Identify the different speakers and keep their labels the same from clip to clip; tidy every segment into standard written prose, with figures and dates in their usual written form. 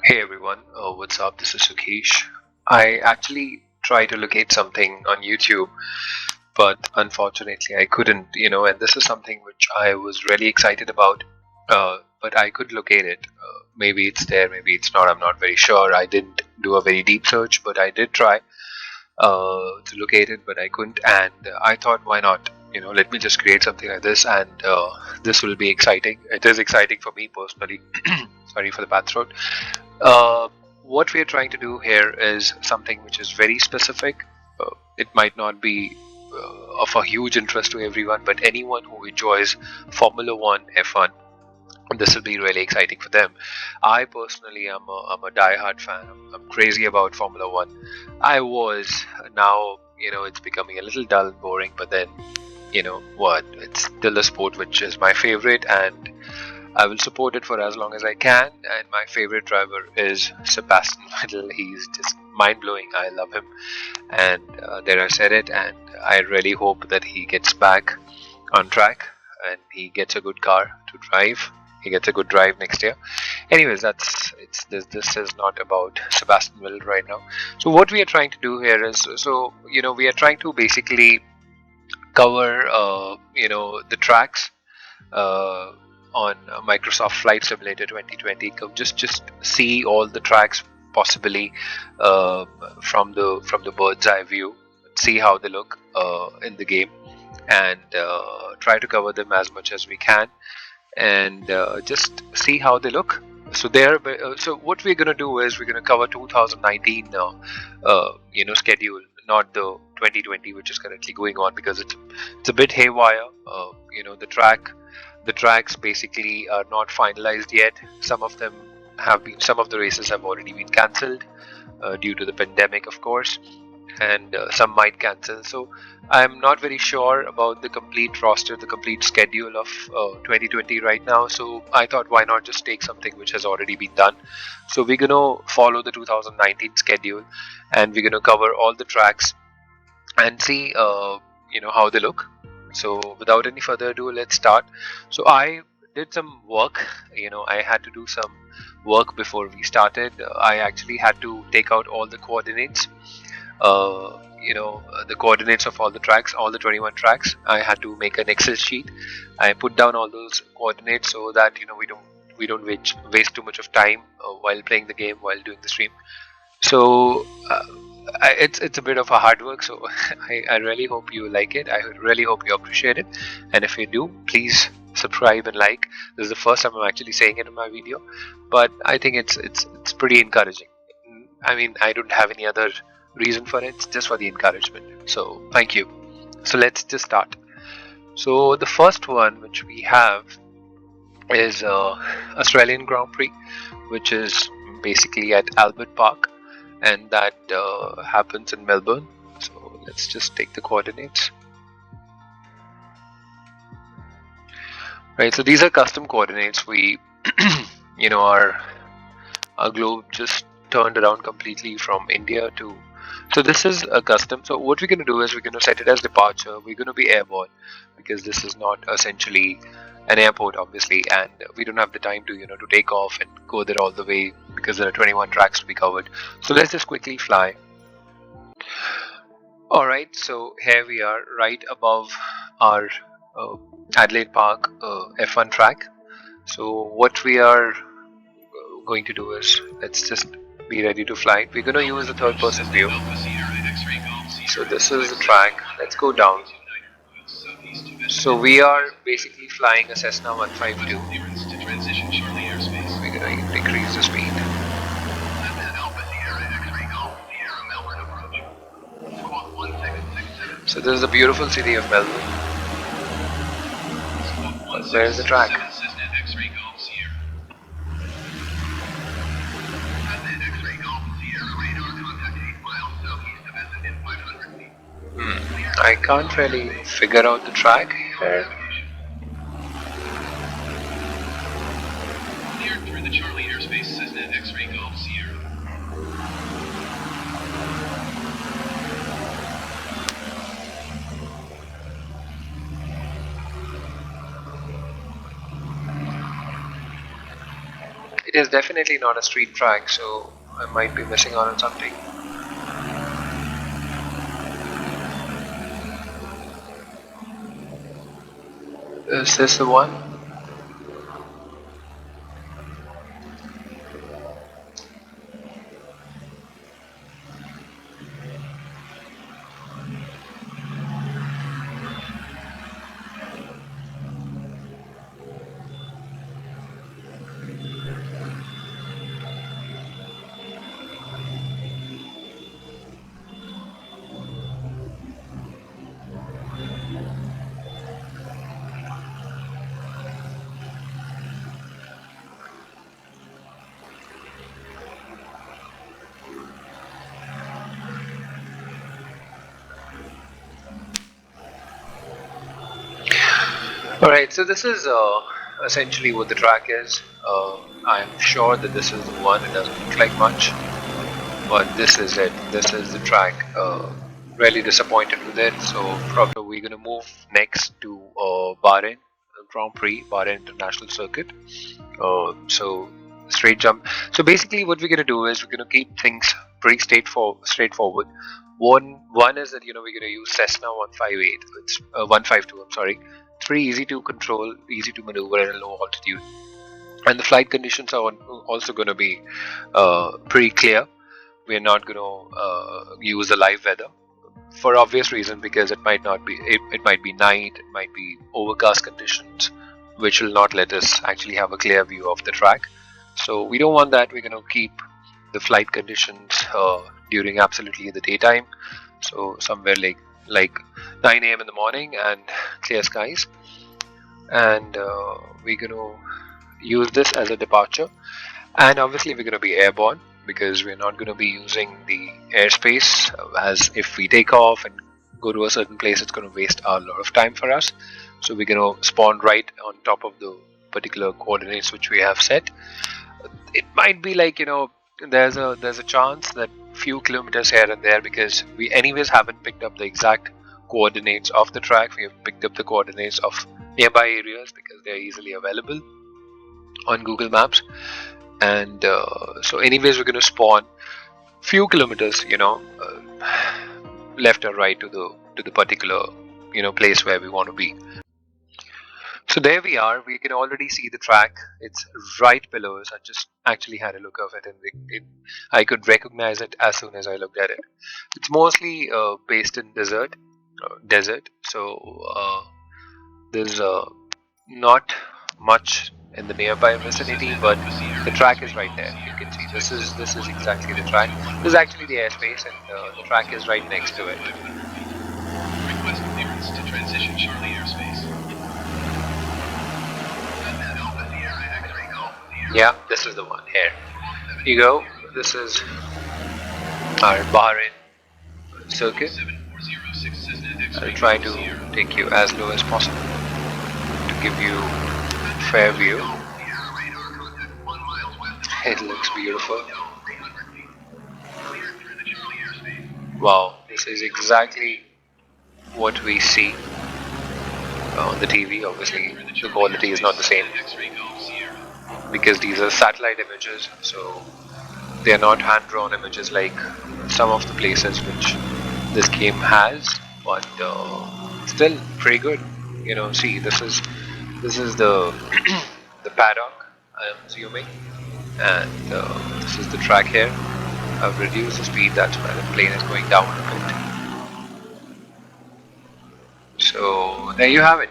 Speaker 1: Hey everyone, what's up? This is Sukesh. I actually tried to locate something on YouTube, but unfortunately I couldn't, and this is something which I was really excited about, but I could locate it. Maybe it's there, maybe it's not, I'm not very sure. I didn't do a very deep search, but I did try to locate it, but I couldn't, and I thought, why not? Let me just create something like this, and this will be exciting. It is exciting for me personally. Sorry for the bad throat. Uh, what we are trying to do here is something which is very specific. It might not be of a huge interest to everyone, but anyone who enjoys Formula One F1, this will be really exciting for them. I personally am a die-hard fan. I'm crazy about Formula One. I was now, it's becoming a little dull and boring, but then, what? It's still a sport which is my favorite, and I will support it for as long as I can. And my favorite driver is Sebastian Vettel. He's just mind blowing. I love him, and there I said it. And I really hope that he gets back on track and he gets a good car to drive. He gets a good drive next year. Anyways, this is not about Sebastian Vettel right now. So what we are trying to do here is, we are trying to basically cover the tracks uh, on Microsoft Flight Simulator 2020. Just see all the tracks possibly uh, from the bird's eye view. See how they look in the game, and try to cover them as much as we can, and just see how they look. So so what we're gonna do is we're gonna cover 2019 schedule, not the 2020 which is currently going on, because it's a bit haywire. The tracks basically are not finalized yet. Some of the races have already been cancelled due to the pandemic, of course, and some might cancel. So I'm not very sure about the complete roster, the complete schedule of 2020 right now. So I thought, why not just take something which has already been done. So we're gonna follow the 2019 schedule, and we're gonna cover all the tracks and see how they look. So without any further ado, let's start. So I did some work. I had to do some work before we started. I actually had to take out all the coordinates, the coordinates of all the tracks, all the 21 tracks. I had to make an Excel sheet. I put down all those coordinates so that we don't waste too much of time while playing the game, while doing the stream. So it's a bit of a hard work. So I really hope you like it. I really hope you appreciate it. And if you do, please subscribe and like. This is the first time I'm actually saying it in my video, but I think it's pretty encouraging. I mean, I don't have any other reason for it. It's just for the encouragement. So thank you. So let's just start. So the first one which we have is Australian Grand Prix, which is basically at Albert Park, and that happens in Melbourne. So let's just take the coordinates. Right, so these are custom coordinates. We our globe just turned around completely from India to, so this is a custom. So what we're going to do is we're going to set it as departure. We're going to be airborne, because this is not essentially an airport, obviously, and we don't have the time to to take off and go there all the way, because there are 21 tracks to be covered. So let's just quickly fly. Alright, so here we are right above our Adelaide Park F1 track. So what we are going to do is, let's just be ready to fly. We're going to use the third person view. So this is the track. Let's go down. So we are basically flying a Cessna 152. We're going to decrease the speed. So this is the beautiful city of Melbourne. Where's the track? I can't really figure out the track here. Through the Charlie airspace, Cessna X-ray Golf Sierra. It It is definitely not a street track, so I might be missing out on something. Is this the one? Alright, so this is essentially what the track is. I'm sure that this is the one. It doesn't look like much, but this is it. This is the track. Really disappointed with it. So probably we're gonna move next to Bahrain Grand Prix, Bahrain International Circuit. So straight jump. So basically, what we're gonna do is we're gonna keep things pretty straightforward. One is that we're gonna use Cessna 158. It's 152. I'm sorry. It's pretty easy to control, easy to maneuver at a low altitude, and the flight conditions are also going to be pretty clear. We're not going to use the live weather for obvious reason, because it might not be. It might be night. It might be overcast conditions, which will not let us actually have a clear view of the track. So we don't want that. We're going to keep the flight conditions during absolutely the daytime. So somewhere like 9 a.m. in the morning and clear skies, and we're going to use this as a departure. And obviously we're going to be airborne, because we're not going to be using the airspace, as if we take off and go to a certain place, it's going to waste a lot of time for us. So we're going to spawn right on top of the particular coordinates which we have set. It might be like, there's a chance that few kilometers here and there, because we anyways haven't picked up the exact coordinates of the track. We have picked up the coordinates of nearby areas because they're easily available on Google Maps. And so anyways, we're going to spawn few kilometers, left or right to the particular place where we want to be. So there we are. We can already see the track. It's right below us. I just actually had a look of it, and I could recognize it as soon as I looked at it. It's mostly based in desert. So there's not much in the nearby vicinity, but the track is right there. You can see this is exactly the track. This is actually the airspace, and the track is right next to it.
Speaker 2: Request clearance to transition Charlie airspace.
Speaker 1: Yeah, this is the one here. You go. This is our Bahrain circuit. I'll try to take you as low as possible to give you a fair view. It looks beautiful. Wow, this is exactly what we see on the TV. Obviously, the quality is not the same, because these are satellite images, so they are not hand-drawn images like some of the places which this game has, but still pretty good. See, this is the the paddock, I am assuming, and this is the track here. I've reduced the speed, that's why the plane is going down a bit. So there you have it,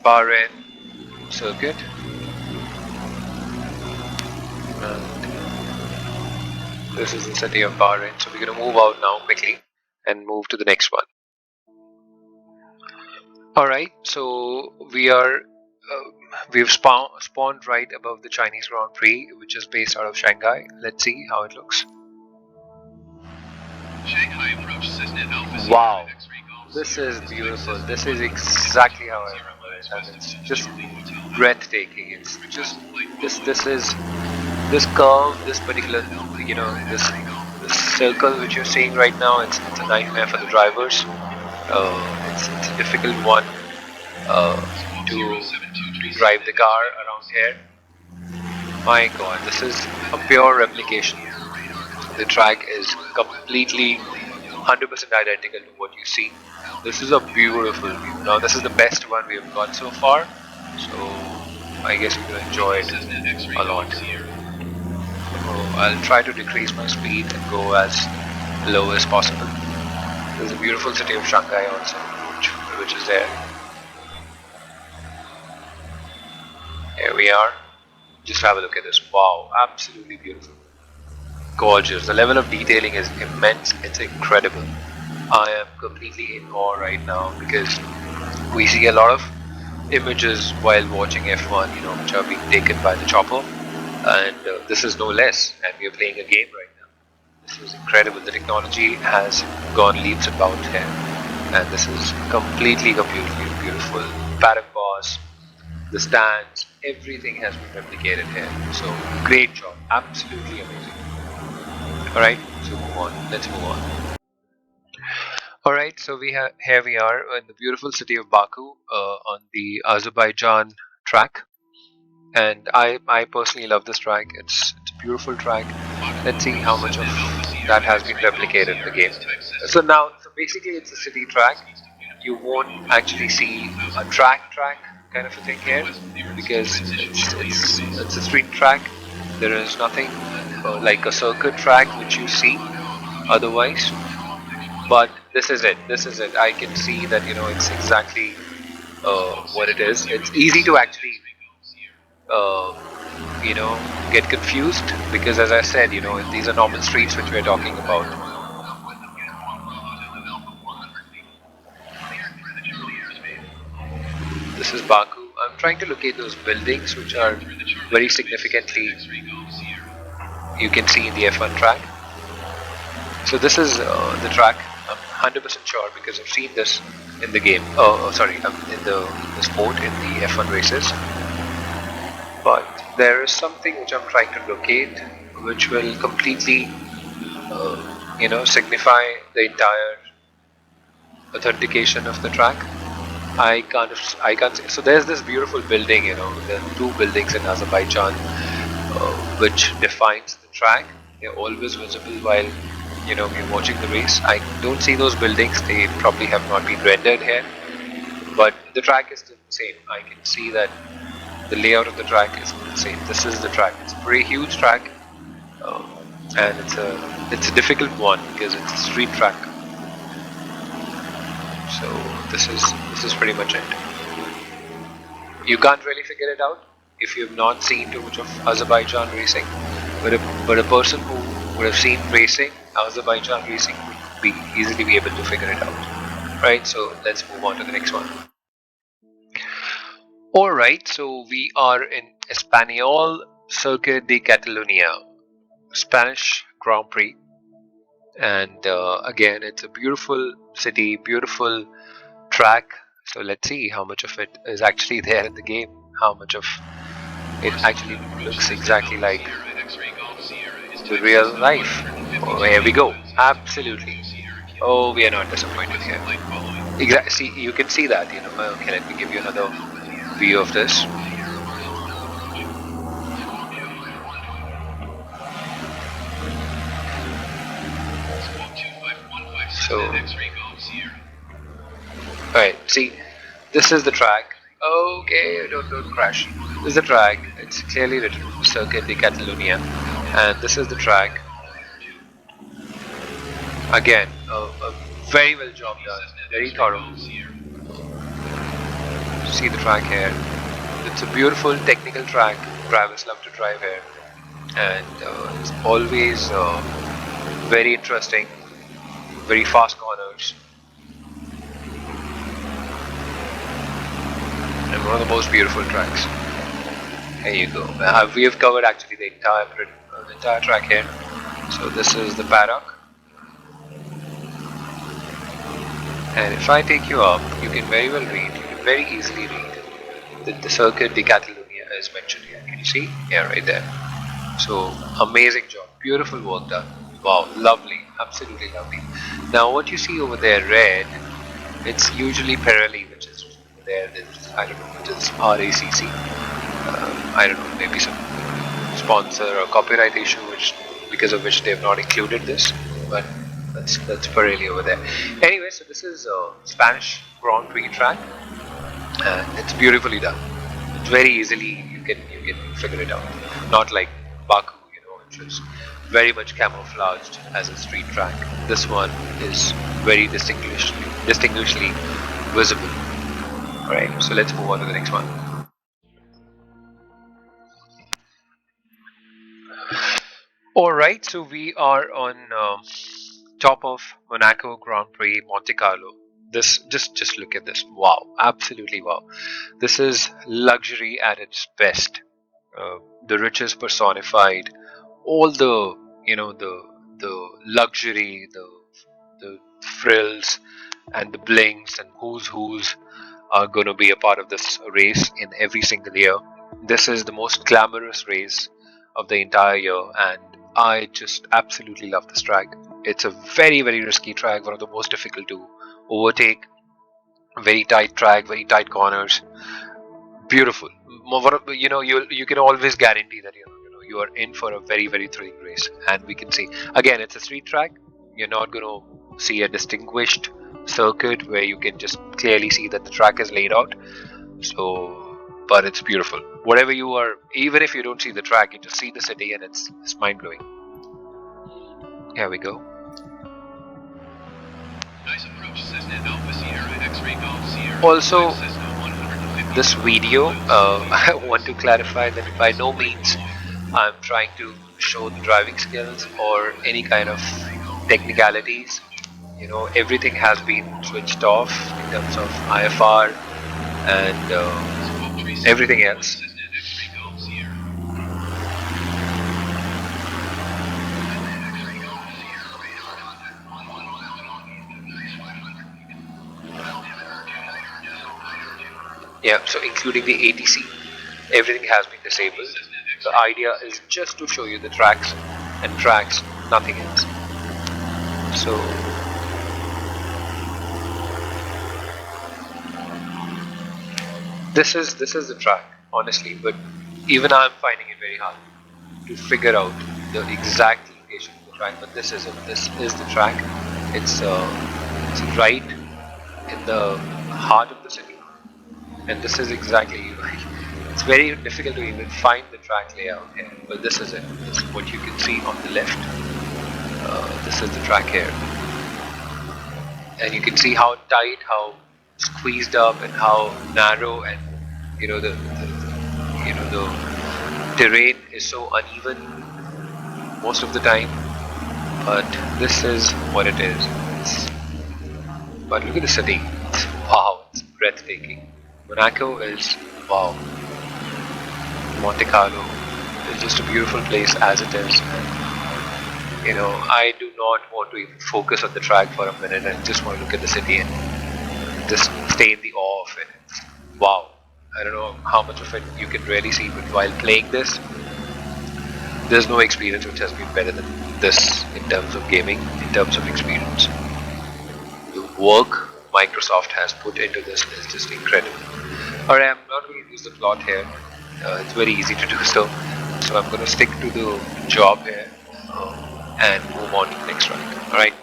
Speaker 1: Bahrain circuit. And this is the city of Bahrain. So we're going to move out now quickly and move to the next one. Alright, so we've spawned right above the Chinese Grand Prix, which is based out of Shanghai. Let's see how it looks.
Speaker 2: Shanghai approach Cessna Alpha.
Speaker 1: Wow, this is beautiful. This is exactly how I remember it, and it's just breathtaking. It's just this curve, this particular, this circle which you're seeing right now. It's a nightmare for the drivers. It's a difficult one to drive the car around here. My god, this is a pure replication. The track is completely 100% identical to what you see. This is a beautiful view. Now this is the best one we have got so far, so I guess we're going to enjoy it a lot. So I'll try to decrease my speed and go as low as possible. There's a beautiful city of Shanghai also, which is there. Here we are. Just have a look at this. Wow, absolutely beautiful. Gorgeous. The level of detailing is immense. It's incredible. I am completely in awe right now because we see a lot of images while watching F1, which are being taken by the chopper, and this is no less. And we are playing a game right now. This is incredible. The technology has gone leaps and bounds here, and this is completely beautiful. Paddock bars, the stands, everything has been replicated here. So great job. Absolutely amazing. Alright, so move on. Let's move on. Alright, so here we are in the beautiful city of Baku on the Azerbaijan track. And I personally love this track. It's a beautiful track. Let's see how much of that has been replicated in the game. So basically it's a city track. You won't actually see a track kind of a thing here because it's a street track. There is nothing like a circuit track which you see otherwise, but this is it. I can see that it's exactly what it is. It's easy to actually get confused because, as I said, these are normal streets which we're talking about. This is Baku. I'm trying to locate those buildings which are very significantly you can see in the F1 track. So this is the track. I'm 100% sure because I've seen this in the game. In the sport, in the F1 races. But there is something which I'm trying to locate, which will completely, signify the entire authentication of the track. I can't see. So there's this beautiful building, there are two buildings in Azerbaijan which defines the track. They're always visible while we're watching the race. I don't see those buildings. They probably have not been rendered here, but the track is still the same. I can see that the layout of the track is the same. This is the track. It's a very huge track, and it's a difficult one because it's a street track. So this is pretty much it. You can't really figure it out if you have not seen too much of Azerbaijan racing, but a person who would have seen Azerbaijan racing would easily be able to figure it out. Right, so let's move on to the next one. Alright, so we are in Espanol Circuit de Catalonia, Spanish Grand Prix. And again, it's a beautiful city, beautiful track. So let's see how much of it is actually there in the game. How much of it actually looks exactly like the real life. Oh, here we go. Absolutely. Oh, we are not disappointed here. Exactly. See, you can see that. Okay, let me give you another view of this. So, alright, see, this is the track. Okay, don't crash. This is the track. It's clearly written Circuit de Catalonia, and this is the track. Again, a very well job done, very thorough. See the track here. It's a beautiful technical track. Drivers love to drive here, and it's always very interesting. Very fast corners, and one of the most beautiful tracks. Here you go. We have covered actually the entire track here. So this is the paddock, and if I take you up, you can very easily read that the Circuit de Catalonia is mentioned here. Can you see? Yeah, right there. So amazing job, beautiful work done. Wow, lovely, absolutely lovely. Now what you see over there, red, it's usually Pirelli, which is there. I don't know, which is RACC. I don't know, maybe sponsor or copyright issue, because of which they have not included this. But that's Pirelli over there. Anyway, so this is a Spanish Grand Prix track, and it's beautifully done. It's very easily you can figure it out. Not like Baku, which is very much camouflaged as a street track. This one is very distinguishedly visible. Alright, so let's move on to the next one. Alright, so we are on top of Monaco Grand Prix Monte Carlo. This just look at this. Wow, absolutely wow. This is luxury at its best. The riches personified, all the the luxury, the frills and the blings and who's are going to be a part of this race in every single year. This is the most glamorous race of the entire year, and I just absolutely love this track. It's a very risky track, one of the most difficult to overtake. Very tight track, very tight corners. Beautiful. You can always guarantee that you are in for a very thrilling race. And we can see again, it's a street track. You're not going to see a distinguished circuit where you can just clearly see that the track is laid out. So, but it's beautiful. Whatever you are, even if you don't see the track, you just see the city, and it's mind blowing. Here we go. Also, this video, I want to clarify that by no means I'm trying to show the driving skills or any kind of technicalities. Everything has been switched off in terms of IFR and everything else. Yeah, so including the ATC, everything has been disabled. The idea is just to show you the tracks, nothing else. So this is the track, honestly, but even I'm finding it very hard to figure out the exact location of the track. But this is it. This is the track. It's right in the heart of the city. And this is exactly, it's very difficult to even find the track layout here, but this is it. This is what you can see on the left. This is the track here, and you can see how tight, how squeezed up, and how narrow, and the terrain is so uneven most of the time. But this is what it is. But look at the city. Wow, it's breathtaking. Monaco is wow. Monte Carlo is just a beautiful place as it is. And, I do not want to even focus on the track for a minute. I just want to look at the city and just stay in the awe of it. Wow. I don't know how much of it you can really see, but while playing this, there's no experience which has been better than this in terms of gaming, in terms of experience. The work Microsoft has put into this is just incredible. Alright, I'm not going to use the plot here. It's very easy to do so. So I'm going to stick to the job here and move on to the next track. Alright.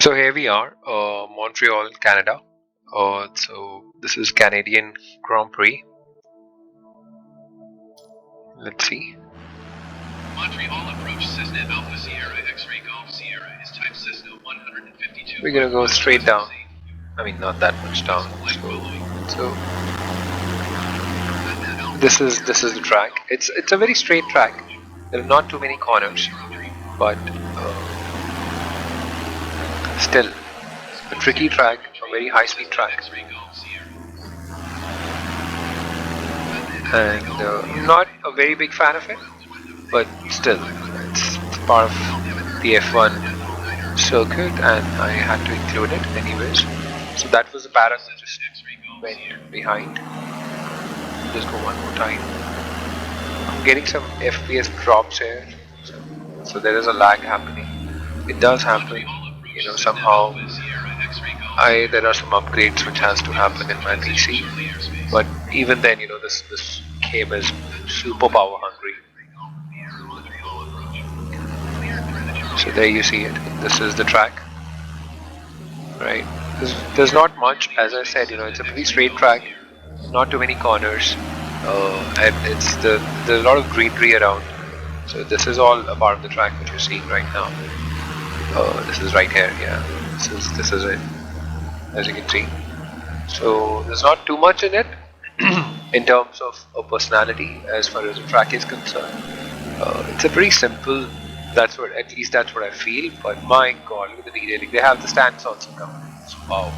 Speaker 1: So here we are, Montreal, Canada. So this is Canadian Grand Prix. Let's see.
Speaker 2: Montreal approach Cessna Alpha Sierra X-Ray Golf Sierra is type Cessna 152.
Speaker 1: We're gonna go straight down. I mean, not that much down. So this is the track. It's a very straight track. There are not too many corners, but still a tricky track, a very high-speed track. And not a very big fan of it, but still, it's part of the F1 circuit, and I had to include it anyways. So that was the para that just went behind. Just go one more time. I'm getting some FPS drops here, so there is a lag happening. It does happen, somehow. There are some upgrades which has to happen in my PC, but even then, this game is super power hungry. So there you see it. This is the track, right? There's not much, as I said. It's a pretty straight track, not too many corners, and there's a lot of greenery around. So this is all a part of the track that you're seeing right now. This is right here. Yeah, this is it, as you can see. So there's not too much in it in terms of a personality as far as the track is concerned. It's a pretty simple. At least that's what I feel. But my God, look at the detailing. They have the stands also covered. So, wow,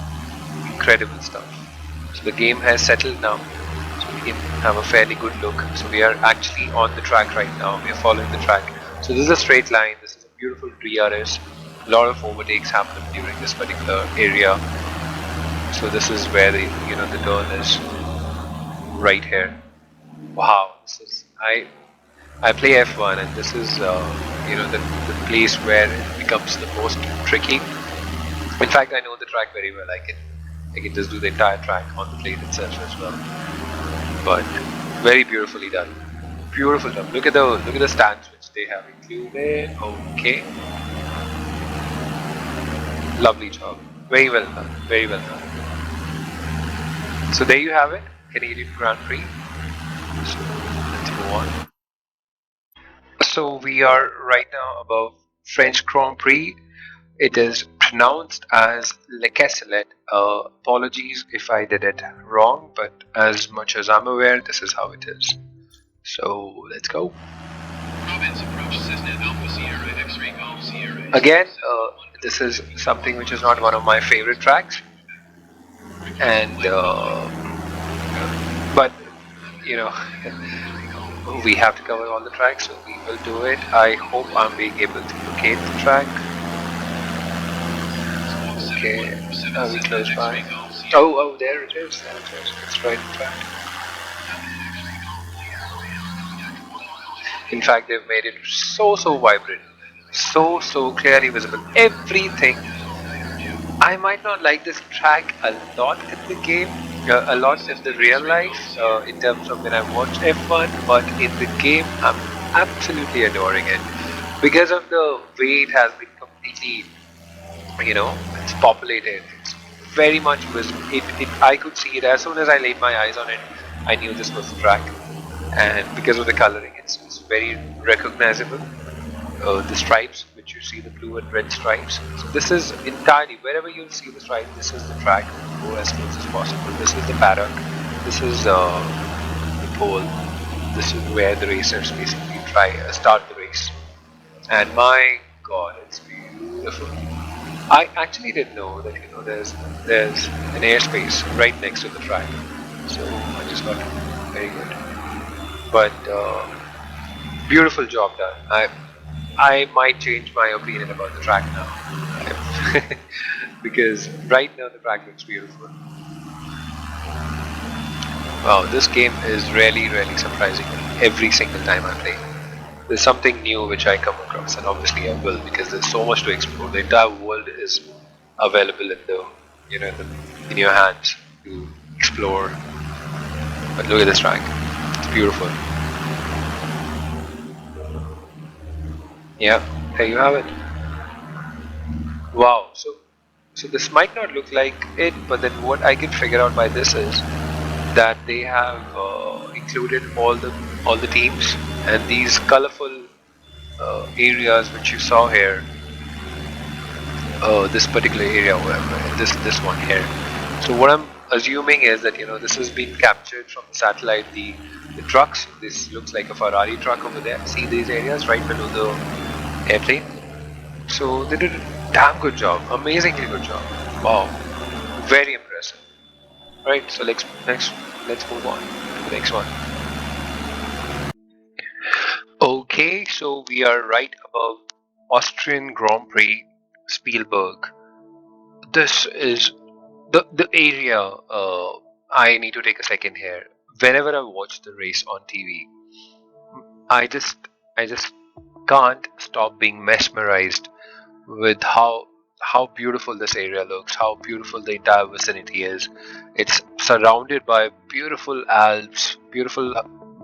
Speaker 1: incredible stuff. So the game has settled now. So we can have a fairly good look. So we are actually on the track right now. We are following the track. So this is a straight line. This is a beautiful DRS. A lot of overtakes happen during this particular area. So this is where the turn is right here. Wow, this is I play F1, and this is the place where it becomes the most tricky. In fact, I know the track very well. I can just do the entire track on the plate itself as well. But very beautifully done. Beautiful job. Look at the stands which they have included. Okay. Lovely job. Very well done. Very well done. So there you have it. Canadian Grand Prix. So let's move on. So we are right now above French Grand Prix. It is pronounced as Le Quesselet. Apologies if I did it wrong, but as much as I'm aware, this is how it is. So let's go. Again, this is something which is not one of my favorite tracks, and but we have to cover all the tracks, so we will do it. I hope I'm being able to locate the track. Okay, are we close by? Oh, there it is. It's right in front. In fact, they've made it so vibrant, so clearly visible. Everything. I might not like this track a lot in the game, a lot in the real life, in terms of when I watch F1, but in the game I'm absolutely adoring it because of the way it has been completely, it's populated. It's very much visible. I could see it as soon as I laid my eyes on it. I knew this was the track, and because of the coloring, it's very recognizable. The stripes, which you see, the blue and red stripes. So this is entirely, wherever you see the stripe, this is the track. Go as close as possible. This is the paddock. This is the pole. This is where the racers basically start the race. And my God, it's beautiful. I actually didn't know that there's an airspace right next to the track. So I just got it. Very good. But beautiful job done. I might change my opinion about the track now because right now the track looks beautiful. Wow, this game is really surprising me every single time I play. There's something new which I come across, and obviously I will, because there's so much to explore. The entire world is available in your hands to explore. But look at this track. It's beautiful. Yeah, there you have it. Wow, so this might not look like it, but then what I can figure out by this is that they have included all the teams, and these colorful areas which you saw here, this particular area, this one here. So what I'm assuming is that this has been captured from the satellite. The trucks. This looks like a Ferrari truck over there. See these areas right below the airplane. So they did a damn good job, amazingly good job. Wow, very impressive. Right, so let's move on to the next one. Okay, so we are right above Austrian Grand Prix Spielberg. This is the area. I need to take a second here. Whenever I watch the race on TV, I just can't stop being mesmerized with how beautiful this area looks, how beautiful the entire vicinity is. It's surrounded by beautiful Alps, beautiful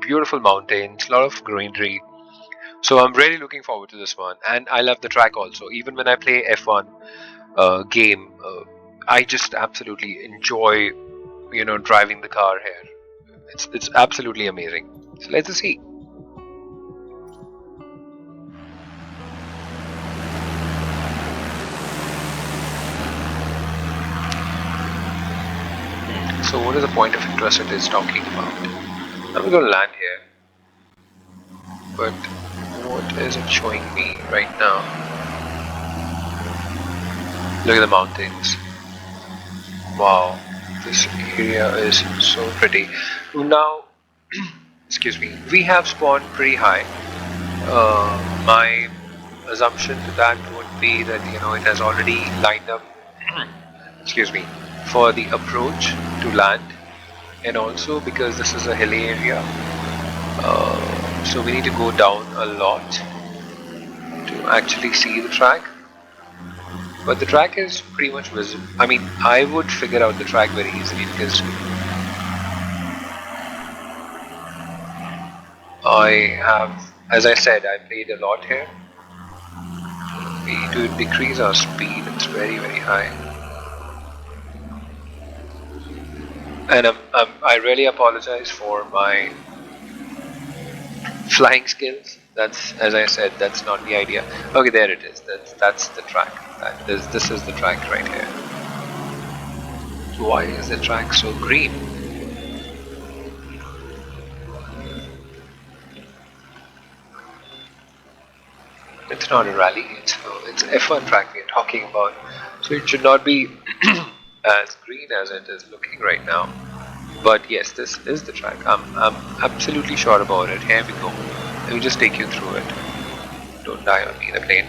Speaker 1: beautiful mountains, a lot of greenery. So I'm really looking forward to this one, and I love the track also. Even when I play F1 game, I just absolutely enjoy, driving the car here. It's absolutely amazing. So let's just see. So what is the point of interest it is talking about? I'm going to land here, but what is it showing me right now? Look at the mountains. Wow, this area is so pretty. Now, excuse me, we have spawned pretty high. My assumption to that would be that it has already lined up excuse me, for the approach to land, and also because this is a hilly area, so we need to go down a lot to actually see the track. But the track is pretty much visible. I mean, I would figure out the track very easily because I have, as I said, I played a lot here. We need to decrease our speed, it's very high. And I really apologize for my flying skills. That's, as I said, that's not the idea. Okay, there it is. That's the track. This is the track right here. Why is the track so green? It's not a rally. It's F1 track we're talking about. So it should not be as green as it is looking right now. But yes, this is the track. I'm absolutely sure about it. Here we go. Let me just take you through it. Don't die on me, the plane.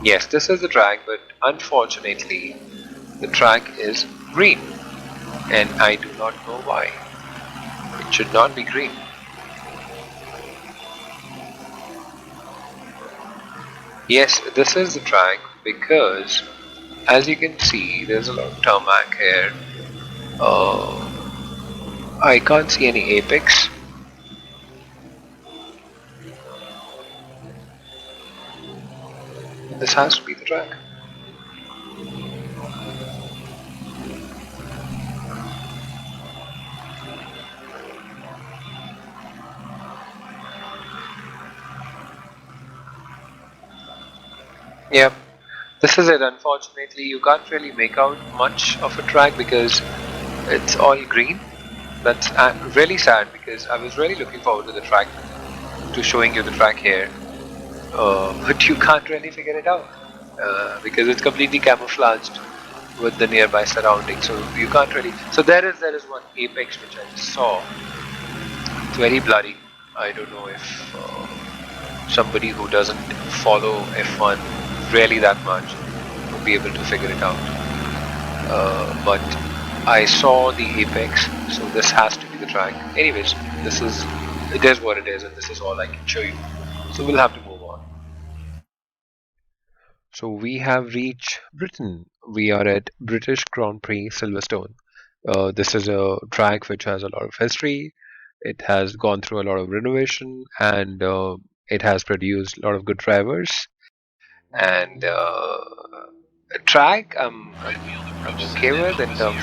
Speaker 1: Yes, this is the track, but unfortunately, the track is green, and I do not know why. It should not be green. Yes, this is the track because, as you can see, there's a lot of tarmac here. I can't see any apex. This has to be the track. Yep, this is it. Unfortunately, you can't really make out much of a track because it's all green. That's really sad because I was really looking forward to the track, to showing you the track here. But you can't really figure it out because it's completely camouflaged with the nearby surroundings, so you can't really. So there is one apex which I just saw. It's very bloody. I don't know if somebody who doesn't follow F1 really that much would be able to figure it out. But I saw the apex, so this has to be the track. Anyways, it is what it is, and this is all I can show you. So we'll have to move on. So we have reached Britain. We are at British Grand Prix Silverstone. This is a track which has a lot of history. It has gone through a lot of renovation, and it has produced a lot of good drivers. And a track I'm okay with in terms of,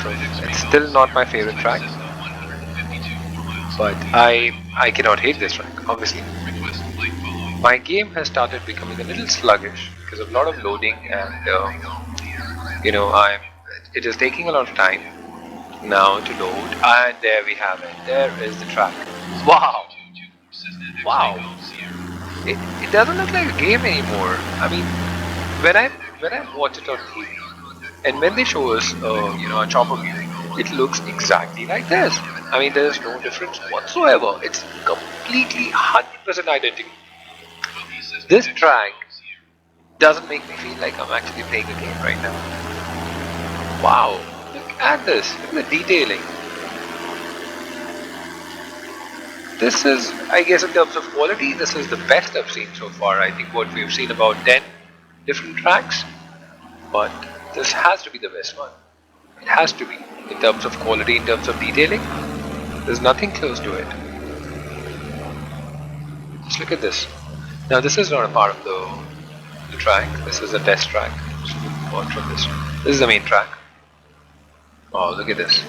Speaker 1: it's still not my favorite track, but I cannot hate this track, obviously. My game has started becoming a little sluggish because of a lot of loading, and it is taking a lot of time now to load. And there we have it. There is the track. Wow, it doesn't look like a game anymore. I mean, when I watch it on TV, and when they show us a chopper view, it looks exactly like this. I mean, there is no difference whatsoever. It's completely 100% identical. This track doesn't make me feel like I'm actually playing a game right now. Wow, look at this. Look at the detailing. This is, I guess, in terms of quality, this is the best I've seen so far. I think what we've seen about 10 different tracks, but this has to be the best one. It has to be. In terms of quality, in terms of detailing, there's nothing close to it. Just look at this. Now this is not a part of the track. This is a test track. So we'll move on from this. This is the main track. Oh, look at this.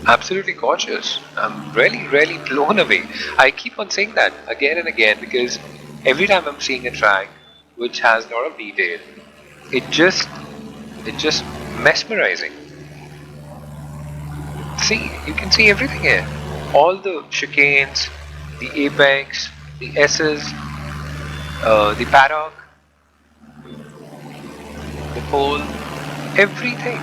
Speaker 1: Absolutely gorgeous. I'm really blown away. I keep on saying that again and again because every time I'm seeing a track which has a lot of detail, it's just mesmerizing. See, you can see everything here. All the chicanes, the apex, the S's, the paddock, the pole, everything.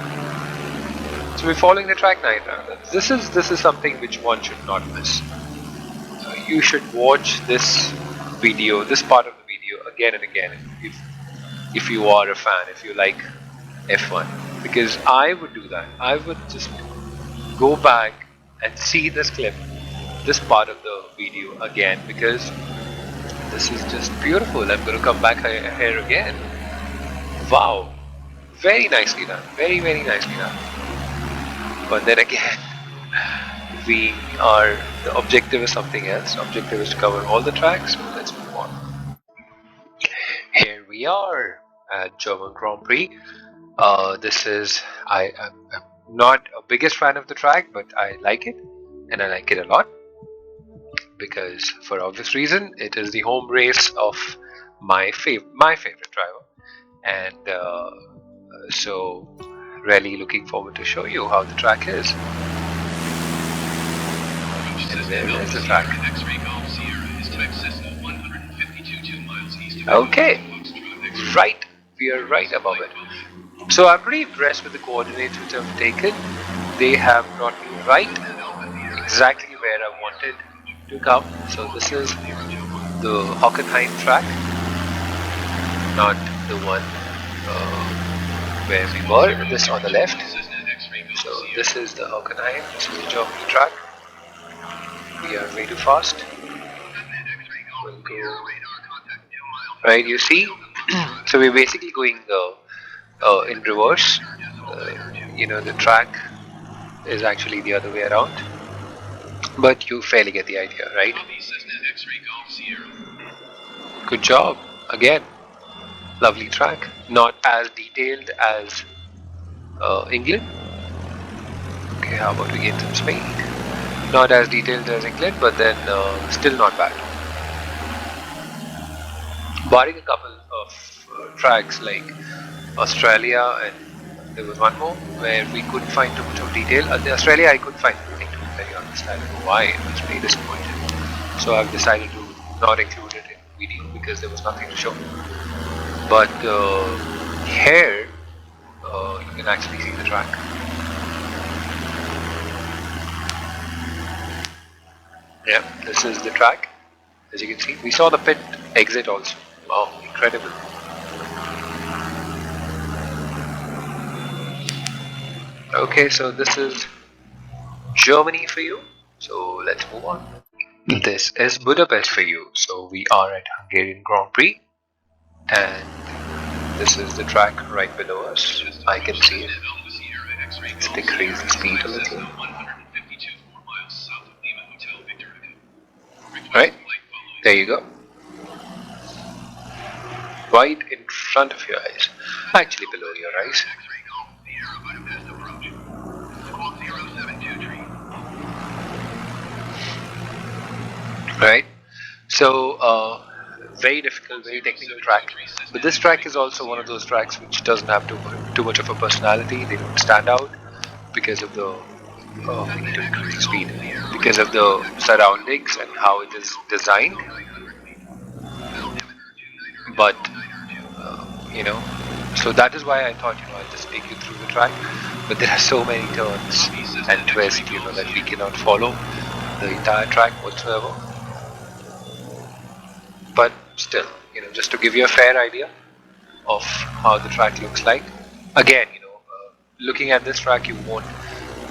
Speaker 1: So we're following the track 9 round. This is something which one should not miss. You should watch this video, this part of the video again and again if you are a fan, if you like F1, because I would do that. I would just go back and see this clip, this part of the video again, because this is just beautiful. I'm going to come back here again. Wow, very nicely done, very nicely done. But then again, the objective is something else. The objective is to cover all the tracks. So let's move on. Here we are at German Grand Prix. This is, I'm not a biggest fan of the track, but I like it, and I like it a lot because, for obvious reason, it is the home race of my favorite driver, and so really looking forward to show you how the track is. And there is the track. Okay, right, we are right above it. So I'm pretty impressed with the coordinates which I've taken. They have brought me right exactly where I wanted to come. So this is the Hawkenheim Track, not the one where we were, this on the left. So this is the Hawkenheim, this is the Germany track. We are way too fast. We'll go right, you see. So we're basically going in reverse. The track is actually the other way around, but you fairly get the idea, right? Good job again. Lovely track, not as detailed as England. Okay, how about we gain some speed? Not as detailed as England, but then still not bad. Barring a couple of tracks like Australia, and there was one more where we couldn't find too much of detail. Australia I couldn't find anything, to be very honest. I don't know why, it was pretty disappointed. So I've decided to not include it in the video because there was nothing to show. But here you can actually see the track. Yeah, this is the track. As you can see, we saw the pit exit also. Wow, incredible. Okay, so this is Germany for you. So let's move on. This is Budapest for you. So we are at Hungarian Grand Prix, and this is the track right below us. I can see it. Let's decrease the speed a little. Right, there you go. Right in front of your eyes. Actually below your eyes. Right, so very difficult, very technical track, but this track is also one of those tracks which doesn't have too much of a personality. They don't stand out because of the we need to increase the speed, because of the surroundings and how it is designed. But so that is why I thought I'll just take you through the track, but there are so many turns and twists that we cannot follow the entire track whatsoever. But still, just to give you a fair idea of how the track looks like. Again, looking at this track, you won't,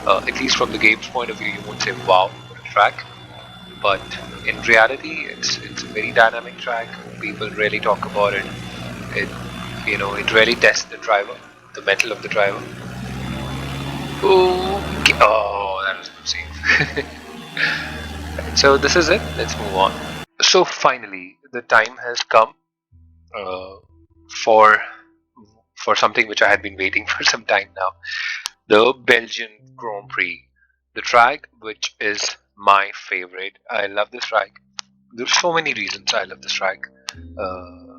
Speaker 1: at least from the game's point of view, you won't say, wow, what a track. But in reality, it's a very dynamic track. People really talk about it. It really tests the driver, the mettle of the driver. Okay. Oh, that was a good save. So this is it. Let's move on. So finally, the time has come uh, for something which I had been waiting for some time now. The Belgian Grand Prix, the track which is my favorite. I love this track. There's so many reasons I love this track. Uh,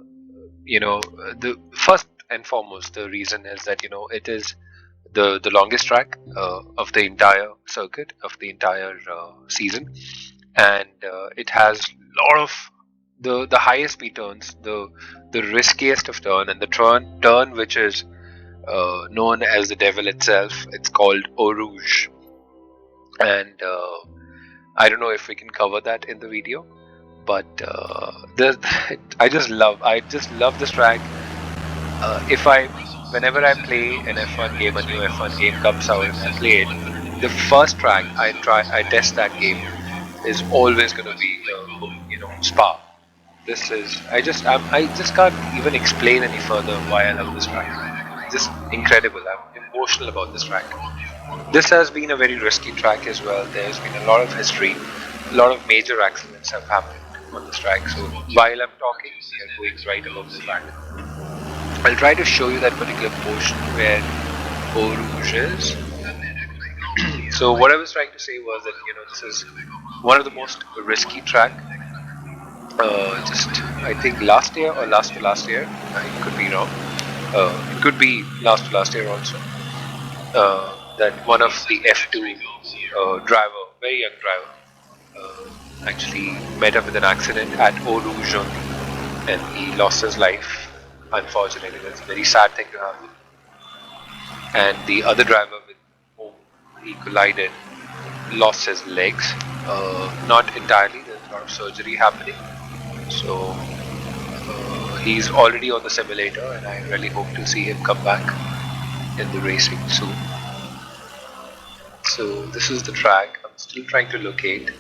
Speaker 1: the first and foremost, the reason is that it is the longest track of the entire circuit, of the entire season, and it has a lot of the highest speed turns, the riskiest of turn, and the turn which is known as the devil itself. It's called Eau Rouge, and I don't know if we can cover that in the video, but I just love this track. If I Whenever I play an F1 game, a new F1 game comes out and I play it, the first track I test that game is always going to be Spa. I just can't even explain any further why I love this track. Just incredible. I'm emotional about this track. This has been a very risky track as well. There's been a lot of history, a lot of major accidents have happened on this track. So while I'm talking, we are going right along the track. I'll try to show you that particular portion where Eau Rouge is. So what I was trying to say was that this is one of the most risky track. Just I think last year or last to last year, I could be wrong. It could be last to last year also. That one of the F2 driver, very young driver, actually met up with an accident at Eau Rouge only, and he lost his life. Unfortunately, that's a very sad thing to happen. And the other driver with whom he collided lost his legs. Not entirely, there's a lot of surgery happening. So he's already on the simulator, and I really hope to see him come back in the racing soon. So this is the track. I'm still trying to locate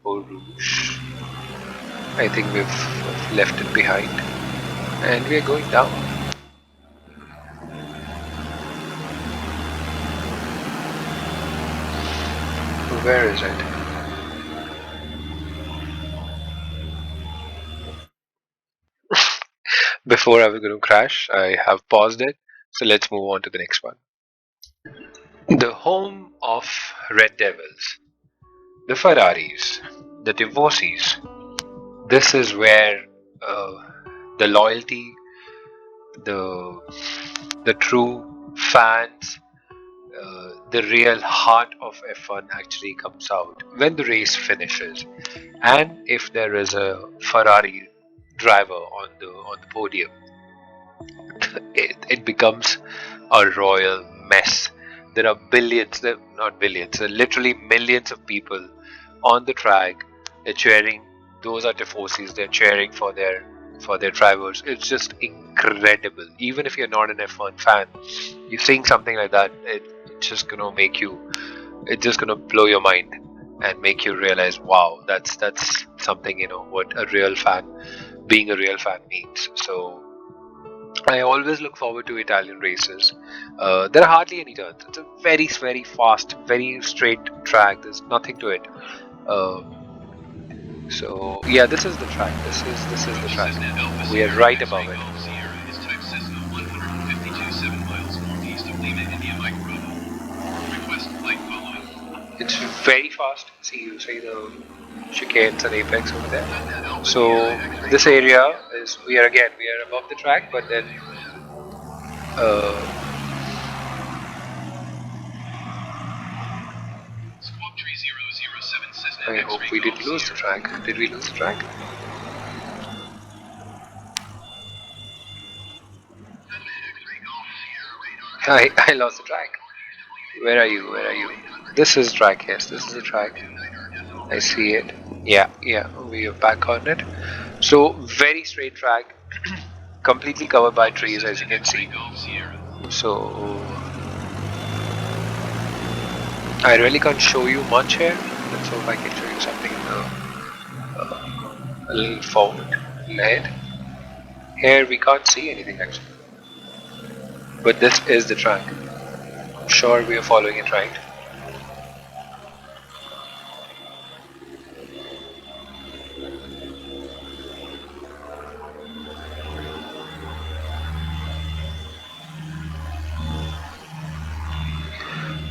Speaker 1: Eau Rouge. I think we've left it behind. And we are going down. Where is it? Before I was going to crash, I have paused it. So let's move on to the next one. The home of Red Devils, the Ferraris, the Divorcees. This is where the loyalty, the true fans, the real heart of F1 actually comes out when the race finishes, and if there is a Ferrari driver on the podium, it becomes a royal mess. There are billions, not billions, there are literally millions of people on the track. They're cheering. Those are tifosis. They're cheering for their drivers. It's just incredible. Even if you're not an F1 fan, you're seeing something like that, it's just gonna make you. It's just gonna blow your mind and make you realize, wow, that's something, what being a real fan means. So I always look forward to Italian races. There are hardly any turns. It's a very, very fast, very straight track. There's nothing to it. So yeah, this is the track. This is the track. We are right above it. It's very fast. You see the chicanes and apex over there. So this area is we are above the track, but then I hope we didn't lose the track. Did we lose the track? I lost the track. Where are you? Where are you? This is track, yes, this is the track. I see it. Yeah, we are back on it. So very straight track, completely covered by trees, as you can see. So I really can't show you much here. Let's hope I can show you something a little forward, ahead. Here we can't see anything actually. But this is the track. I'm sure we are following it right.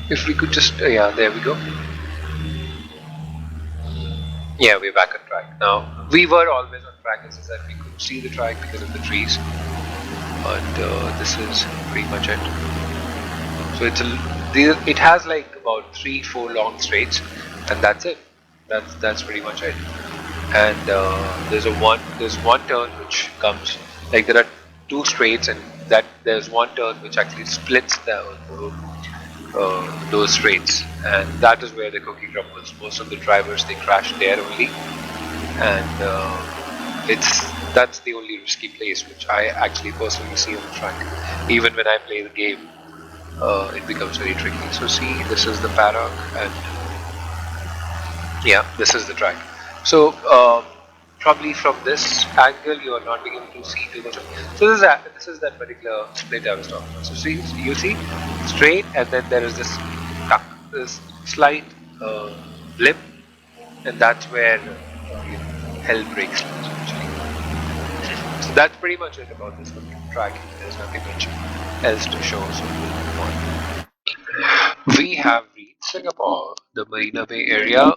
Speaker 1: If we could just, yeah, there we go. Yeah, we're back on track now. We were always on track, it's just that we could see the track because of the trees, but this is pretty much it. So it has like about 3-4 long straights, and that's it. That's pretty much it. And there's one turn which comes, like there are 2 straights, and that there's one turn which actually splits those straights, and that is where the cookie crumbles. Most of the drivers, they crash there only, and that's the only risky place which I actually personally see on the track. Even when I play the game, it becomes very tricky. So see, this is the paddock, and yeah, this is the track. So probably from this angle you are not being able to see too much. So this is that particular split I was talking about. So see, you see straight, and then there is this slight blip, and that's where hell breaks loose actually. So that's pretty much it about this track. There's nothing much else to show, so we'll move on. We have reached Singapore, the Marina Bay area.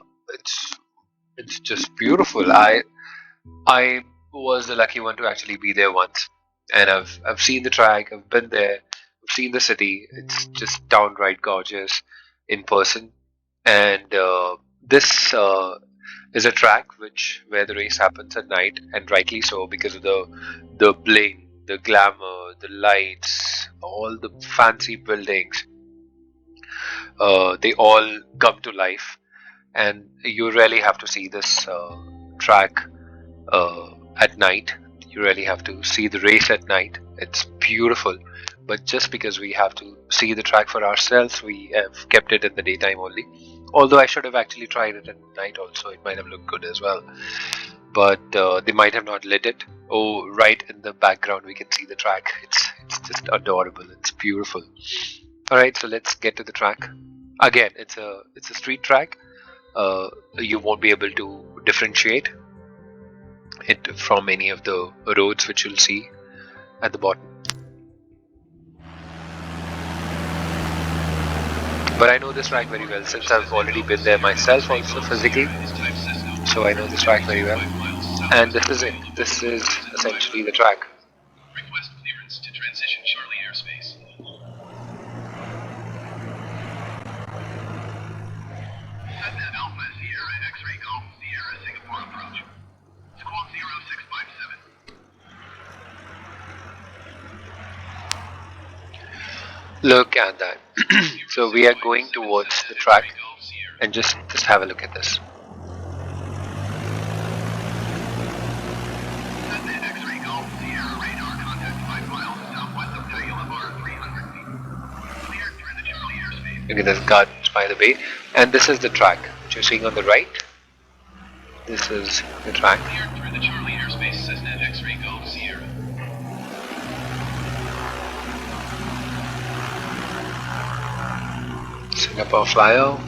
Speaker 1: It's just beautiful. I was the lucky one to actually be there once, and I've seen the track. I've been there. I've seen the city. It's just downright gorgeous in person. And this is a track where the race happens at night, and rightly so, because of the bling, the glamour, the lights, all the fancy buildings. They all come to life, and you really have to see this track at night. You really have to see the race at night. It's beautiful, but just because we have to see the track for ourselves, we have kept it in the daytime only. Although I should have actually tried it at night also, it might have looked good as well, but they might have not lit it. Oh, right in the background we can see the track. It's just adorable. It's beautiful. Alright, so let's get to the track. Again, it's a street track. You won't be able to differentiate it from any of the roads which you'll see at the bottom. But I know this track very well since I've already been there myself also physically. So I know this track very well. And this is it. This is essentially the track.
Speaker 2: Request clearance to transition Charlie airspace. Setnet Alpha Sierra X-Ray Golf Sierra Singapore approach. Squawk 0657.
Speaker 1: Look at that. So we are going towards the track, and just have a look at this.
Speaker 2: Setnet X-Ray Golf Sierra radar contact 5 miles southwest of Diagonal Bar 300 feet. Cleared through the Charlie airspace.
Speaker 1: Look at this gardens by the bay, and this is the track which you're seeing on the right. This is the track.
Speaker 2: Cleared through the Charlie airspace, Setnet X-Ray Golf Sierra.
Speaker 1: Singapore flyover.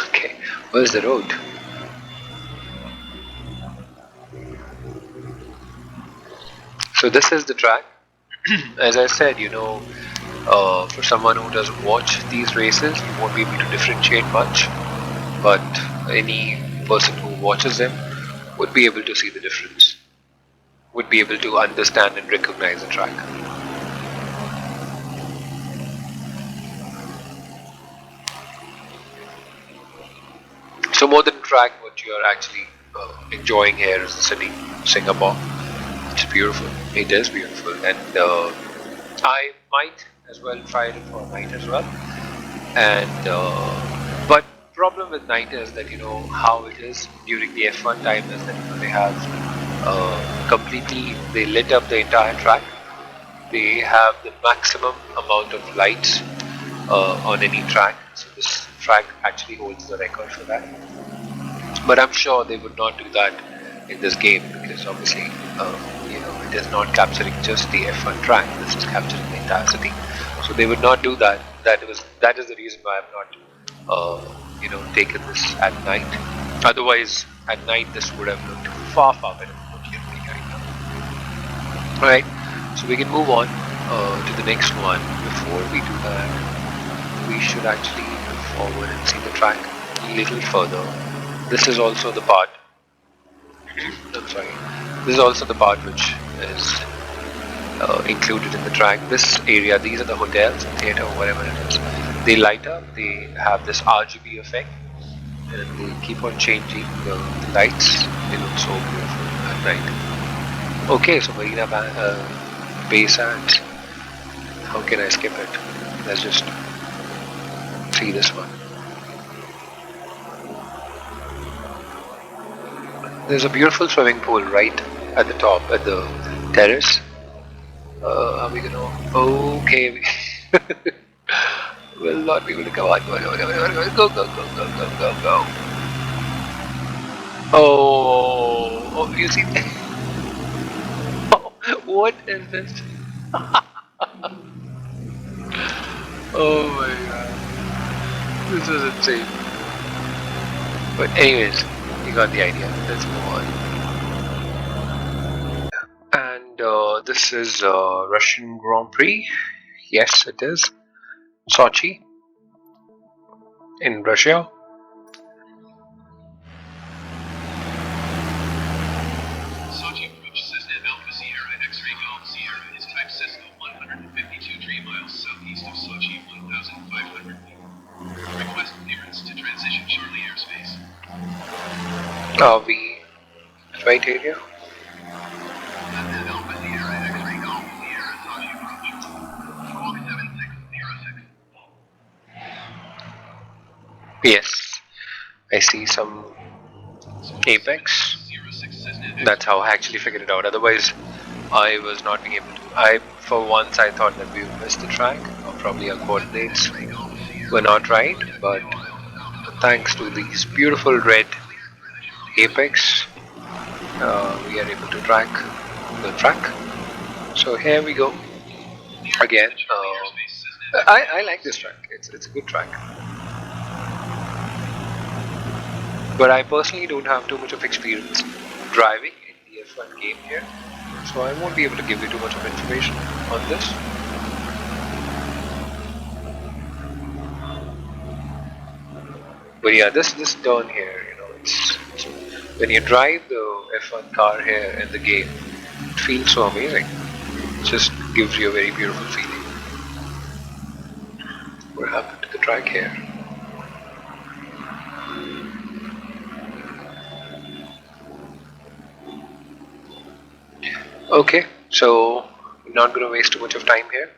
Speaker 1: Okay, where's the road? So this is the track. As I said, for someone who doesn't watch these races, you won't be able to differentiate much, but any person who watches them would be able to see the difference, would be able to understand and recognize the track. So more than track, what you are actually enjoying here is the city, Singapore. It's beautiful. It is beautiful, and I might as well try it for a night as well. And but problem with night is that how it is during the F1 time is that they have they lit up the entire track. They have the maximum amount of lights on any track. So this track actually holds the record for that. But I'm sure they would not do that in this game, because obviously it is not capturing just the F1 track. This is capturing the entire city. So they would not do that. That is the reason why I've not taken this at night. Otherwise, at night this would have looked far better than what you're doing right now. Alright, so we can move on. to the next one. Before we do that, we should actually move forward and see the track a little further. This is also the part. I'm sorry. This is also the part which is included in the track. This area, these are the hotels, theater, whatever it is. They light up. They have this RGB effect, and they keep on changing the lights. They look so beautiful at night. Okay, so Marina Bay Sands. How can I skip it? Let's just see this one. There's a beautiful swimming pool right at the top, at the terrace. Are we gonna? Okay, we'll not be able to go on. Go. Oh, you see? Oh, what is this? Oh my god, this is insane. But anyways, you got the idea. Let's move on. And this is Russian Grand Prix. Yes, it is. Sochi in Russia.
Speaker 2: Sochi approach Cessna Alpha Sierra X-ray Golf Sierra is type Cessna 152 miles southeast of Sochi, 1,500 feet. Request clearance to transition Charlie airspace.
Speaker 1: Are we right area?
Speaker 2: Cessna Alpha Sierra X-ray Golf Sierra Sochi approach. Squawk 7606.
Speaker 1: Yes, I see some apex. That's how I actually figured it out. Otherwise, I was not being able to. For once, I thought that we would miss the track, or probably our coordinates were not right. But thanks to these beautiful red apex, we are able to track the track. So here we go again. I like this track. It's a good track. But I personally don't have too much of experience driving in the F1 game here, so I won't be able to give you too much of information on this. But yeah, this turn here, it's when you drive the F1 car here in the game, it feels so amazing. It just gives you a very beautiful feeling. What happened to the track here? Okay, so we're not going to waste too much of time here.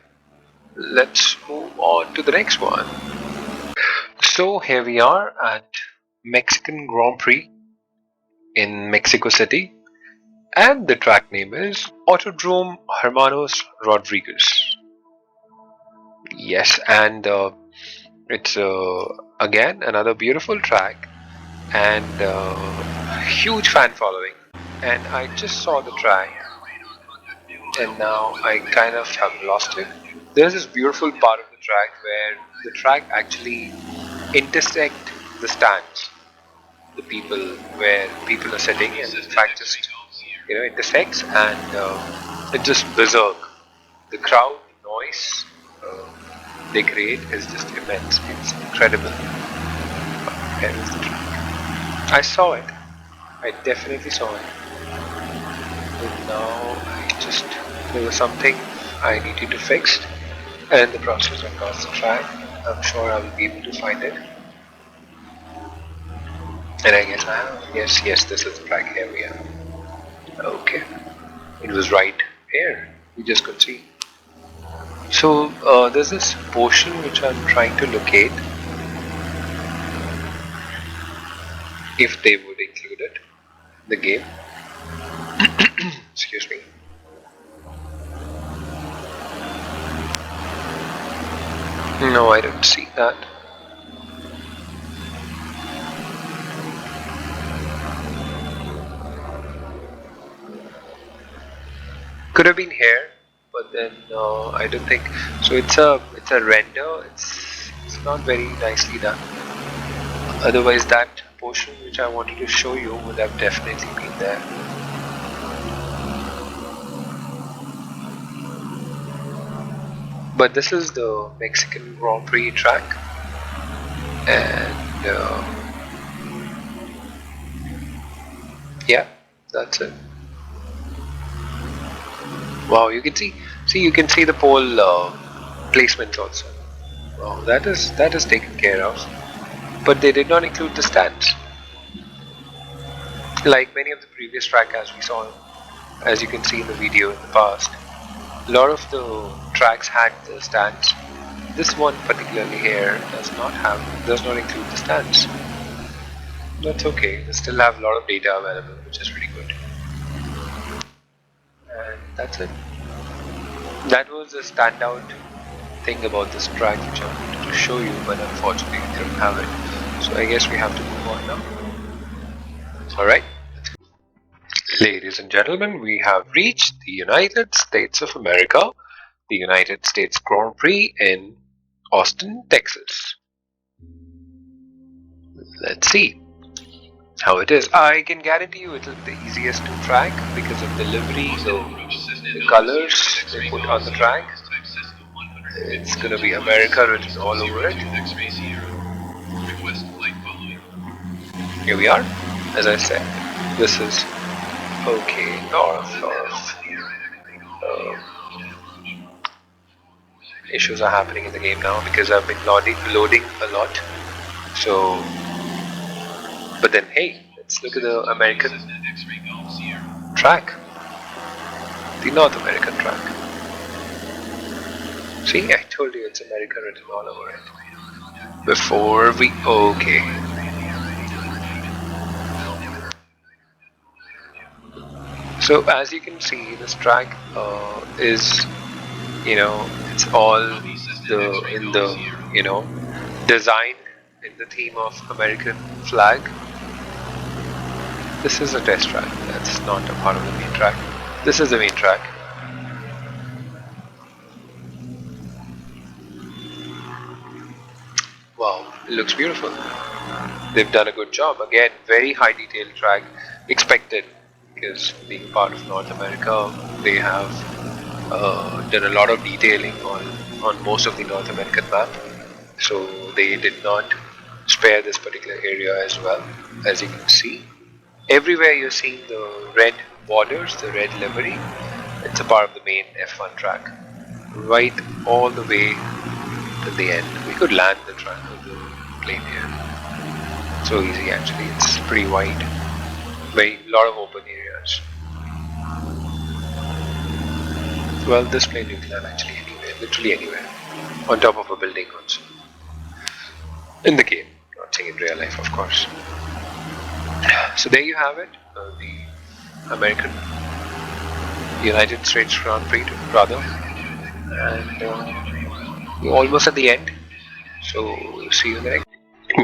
Speaker 1: Let's move on to the next one. So here we are at Mexican Grand Prix in Mexico City, and the track name is Autodrome Hermanos Rodriguez. Yes, and it's again another beautiful track and huge fan following. And I just saw the track, and now I kind of have lost it. There's this beautiful part of the track where the track actually intersect the stands, the people where people are sitting, and the track just intersects, and it just berserk. The crowd noise they create is just immense. It's incredible. Where is the track? I saw it. I definitely saw it. But now there was something I needed to fix, and in the process I lost the track. I'm sure I will be able to find it. And I guess I have. Yes, this is the track area. Okay. It was right here. You just could see. So there's this portion which I'm trying to locate. If they would include it in the game. Excuse me. No, I don't see that. Could have been here, but then I don't think so. It's a render. It's not very nicely done. Otherwise, that portion which I wanted to show you would have definitely been there. But this is the Mexican Grand Prix track, and yeah, that's it. Wow, you can see you can see the pole placements also. Wow, that is taken care of. But they did not include the stands. Like many of the previous track, as we saw, as you can see in the video in the past, a lot of the tracks had the stands. This one particularly here does not include the stands. That's okay. They still have a lot of data available, which is pretty good. And that's it. That was a standout thing about this track which I wanted to show you, but unfortunately we don't have it. So I guess we have to move on now. Alright. Ladies and gentlemen, we have reached the United States of America, the United States Grand Prix in Austin, Texas. Let's see how it is. I can guarantee you it'll be the easiest to track because of the livery, the colors they put on the track. It's gonna be America written all over it. Here we are. As I said, this is okay. Lot of issues are happening in the game now because I've been loading a lot. So, but then hey, let's look at the American track, the North American track. See, I told you it's America written all over it. Before we okay. So as you can see, this track is, it's all designed in the theme of American flag. This is a test track. That's not a part of the main track. This is the main track. Wow, it looks beautiful. They've done a good job. Again, very high detail track. Expected, because being part of North America, they have done a lot of detailing on most of the North American map. So they did not spare this particular area as well. As you can see, everywhere you're seeing the red borders, the red livery. It's a part of the main F1 track. Right all the way to the end. We could land the track with the plane here. So easy actually. It's pretty wide. Very lot of open areas. Well, this plane you can land actually anywhere, literally anywhere. On top of a building also. In the game, not saying in real life, of course. So there you have it, the American United States Grand Prix, rather, and we're almost at the end. So see you next.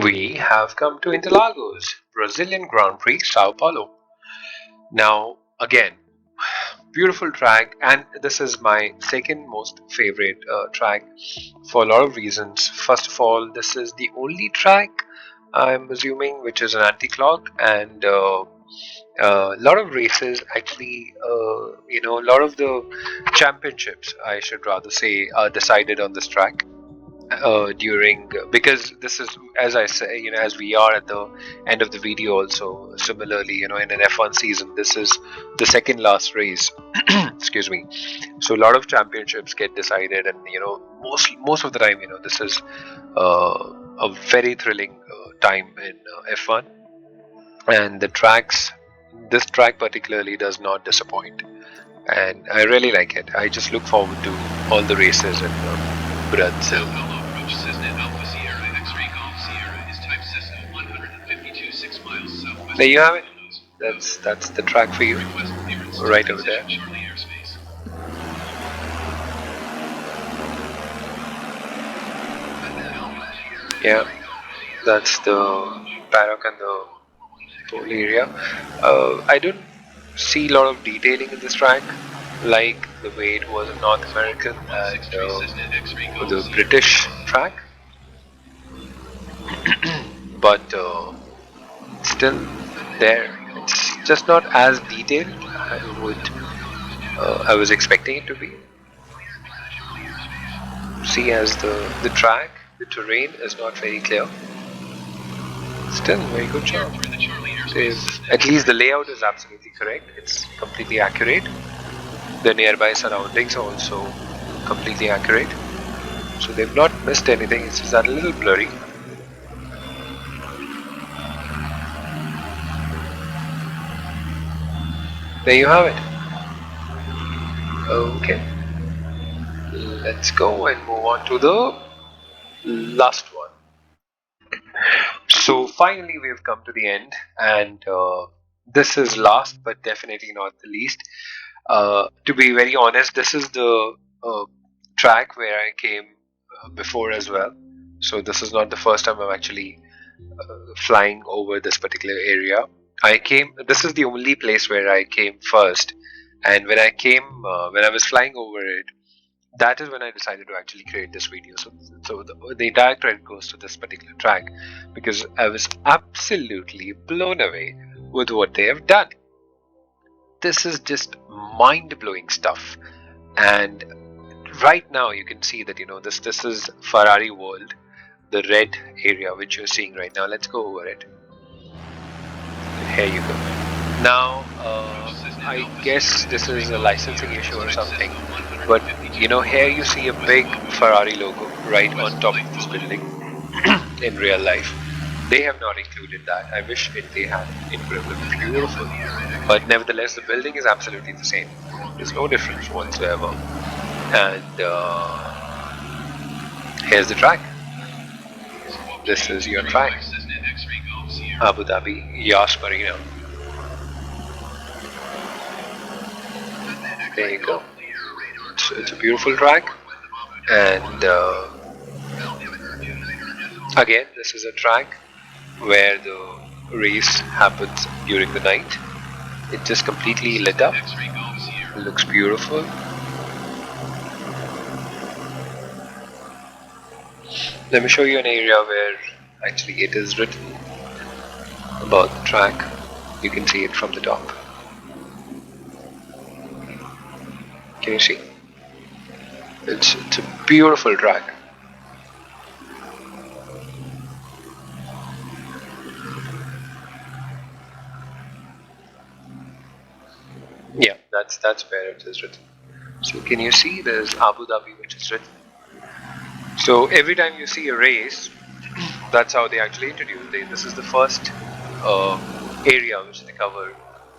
Speaker 1: We have come to Interlagos, Brazilian Grand Prix, Sao Paulo. Now again, beautiful track, and this is my second most favorite track for a lot of reasons. First of all, this is the only track, I'm assuming, which is an anti-clock, and a lot of races actually, a lot of the championships, I should rather say, are decided on this track. Because this is, as I say, as we are at the end of the video also, similarly, in an F1 season, this is the second last race. Excuse me. So a lot of championships get decided, and most of the time, this is a very thrilling time in F1, and this track particularly does not disappoint, and I really like it. I just look forward to all the races in Brazil. There you have it. That's the track for you, right over there. Yeah, that's the paddock and the pole area. I don't see a lot of detailing in this track, like the way it was in North American and the British track, but still there. It's just not as detailed I was expecting it to be. see as the track, the terrain is not very clear. Still, very good job. At least the layout is absolutely correct. It's completely accurate. The nearby surroundings are also completely accurate. So they've not missed anything. It's just a little blurry. There you have it. Okay. Let's go and move on to the last one. So finally we have come to the end, and this is last but definitely not the least. To be very honest, this is the track where I came before as well. So this is not the first time I'm actually flying over this particular area. This is the only place where I came first, and when I was flying over it, that is when I decided to actually create this video. So the entire credit goes to this particular track, because I was absolutely blown away with what they have done. This is just mind-blowing stuff, and right now you can see that this is Ferrari World, the red area which you're seeing right now. Let's go over it. Here you go. Now I guess this is a licensing issue or something, but here you see a big Ferrari logo right on top of this building. In real life they have not included that. I wish they had. It would have been beautiful, but nevertheless the building is absolutely the same. There's no difference whatsoever. And here's the track. This is your track, Abu Dhabi Yas Marina. There you go. It's a beautiful track, and again, this is a track where the race happens during the night. It's just completely lit up. It looks beautiful. Let me show you an area where actually it is written about the track. You can see it from the top. Can you see? It's a beautiful track. Yeah, that's where it is written. So can you see there's Abu Dhabi which is written? So every time you see a race, that's how they actually introduce it. This is the first area which they cover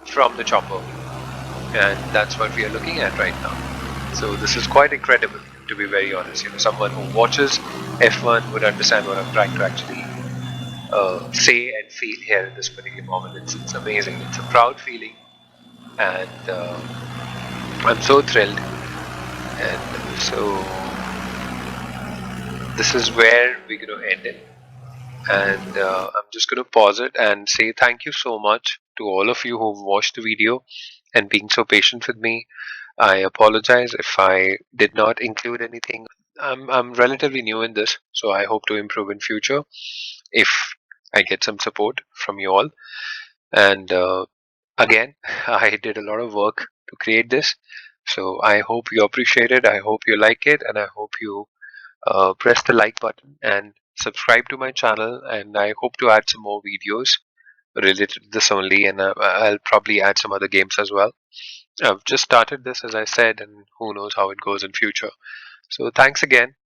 Speaker 1: from the chopper, and that's what we are looking at right now. So this is quite incredible, to be very honest. Someone who watches F1 would understand what I'm trying to actually say and feel here in this particular moment. It's amazing. It's a proud feeling, and I'm so thrilled. And so this is where we're going to end it, and I'm just going to pause it and say thank you so much to all of you who've watched the video and being so patient with me. I apologize if I did not include anything. I'm relatively new in this, so I hope to improve in future if I get some support from you all. And again, I did a lot of work to create this, so I hope you appreciate it. I hope you like it, and I hope you press the like button and subscribe to my channel. And I hope to add some more videos related to this only, and I'll probably add some other games as well. I've just started this, as I said, and who knows how it goes in future. So thanks again.